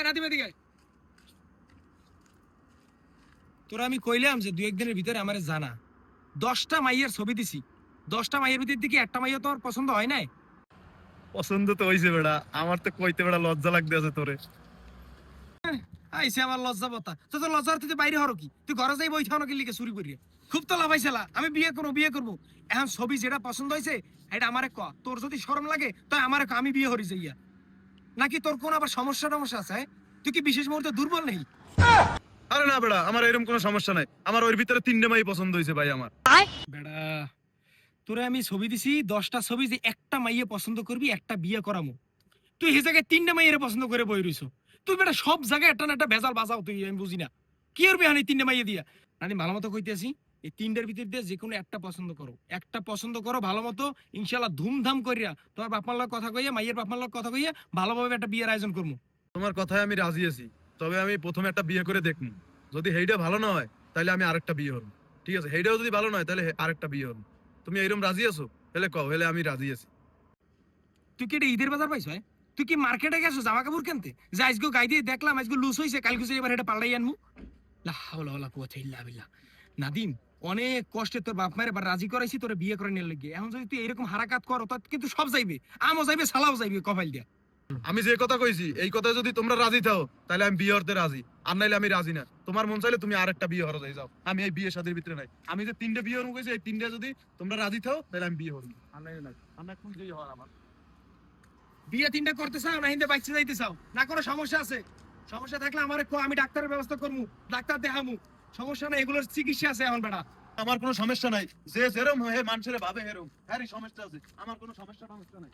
নাদিম এদিকে। তোরা আমি কইলাম যে 2-1 দিনের ভিতরে আমারে জানা। 10টা মাইয়ের ছবি দিছি, 10টা মাইয়ের ভিতর দিকে একটা মাইয়া তোমার পছন্দ হয় নাই? পছন্দ তো হইছে বেড়া, আমার তো কইতে বেড়া লজ্জা লাগতেছে তোরে। আইসে আমার লজ্জা বতা, তো তোর লজ্জার তুই বাইরে হরো কি? তুই ঘরে যাই বই থাও নাকি লিখে চুরি করিয়া? খুব তো লাভাইছিলা, আমি বিয়ে করবো। এখন ছবি যেটা পছন্দ হয়েছে এটা আমারে ক। তোর যদি শরম লাগে তাই আমারে ক, আমি বিয়ে হরি যাইয়া। নাকি তোর কোন আবার সমস্যা আছে? তুই কি বিশেষ মুহূর্তে দুর্বল নেই? আরে না বেড়া, আমার এরকম কোনো সমস্যা নাই, আমার ওর ভিতরে 3টে মাই পছন্দ হইছে ভাই আমার। বেড়া, তোরে আমি ছবি দিছি 10টা ছবি, যে একটা মাইয়ে পছন্দ করবি একটা বিয়ে করামু। তুই এই জায়গায় 3টে মাইয়ের পছন্দ করে বই রইছো। তুই বেটা সব জায়গায় একটা না একটা ভেজাল বাজাও তুই, আমি বুঝি না কি করবি হানি 3টে মাইয়ে দিয়া। আমি ভালো মতো কইতেছি, এই 3টার ভিতর দিয়ে যে কোনো একটা পছন্দ করো, একটা পছন্দ করো ভালো মতো, ইনশাআল্লাহ ধুমধাম কইরা তোমার বাপ মার লগে কথা কইয়া, মাইয়ের বাপ মার লগে কথা কইয়া ভালোভাবে একটা বিয়ের আয়োজন করবো। তোমার কথায় আমি রাজি আছি, তবে আমি প্রথমে একটা বিয়ে করে দেখবো। যদি হেইটা ভালো না হয় তাহলে আমি আরেকটা বিয়ে হবো। ঠিক আছে, হেইটাও যদি ভালো নয় তাহলে আরেকটা বিয়ে হবো। তুমি এইরকম রাজি আছো? তাহলে কও, হলে আমি রাজি আছি। তুই কি এটা ঈদের বাজার পাইছ? তুই কি মার্কেটে গেছো জামা কাপড় কিনতে, যে আজকে গাই দিয়ে দেখলাম আজকে লুজ হইছে, কালকে এবার এটা পাল্টাই আনমু? লা হাওলা ওয়ালা কুওয়াতা ইল্লা বিল্লাহ। নাদিম, অনেক কষ্টে তোর বাপ মায়ের এবার রাজি করাইছি তোরে বিয়ে করে নিয়ে লাগিয়ে। এখন যদি তুই এরকম হারাকাত করো তাত কিন্তু সব যাইবে, আমও যাইবে, সালাও যাইবে কপাল দিয়া। আমি যে কথা কইছি এই কথা যদি তোমরা রাজি থাও তাহলে আমি বিয়ে হতে রাজি, আর নাইলে আমি রাজি না। তোমার মন চাইলে তুমি আরেকটা বিয়ে হরো যাই যাও, আমি এই বিয়ে শাদীর ভিতরে নাই। আমি যে 3টে বিয়ে হরু কইছি, এই 3টে যদি তোমরা রাজি থাও তাহলে আমি বিয়ে হরু, আর নাইলে নাই। আমি এখন যেই হওয়ার আমার। বিয়ে 3টা করতে চাও না হিন্দে বাইচে যাইতে চাও? না কোনো সমস্যা আছে? সমস্যা থাকলে আমারে কো, আমি ডাক্তারের ব্যবস্থা করমু, ডাক্তার দেখামু। সমস্যা নাই, এগুলোর চিকিৎসা আছে এখন বেটা। আমার কোনো সমস্যা নাই, যে যেরম হে মানুষের ভাবে হেরম, হ্যাঁ সমস্যা আছে, আমার কোনো সমস্যা নাই।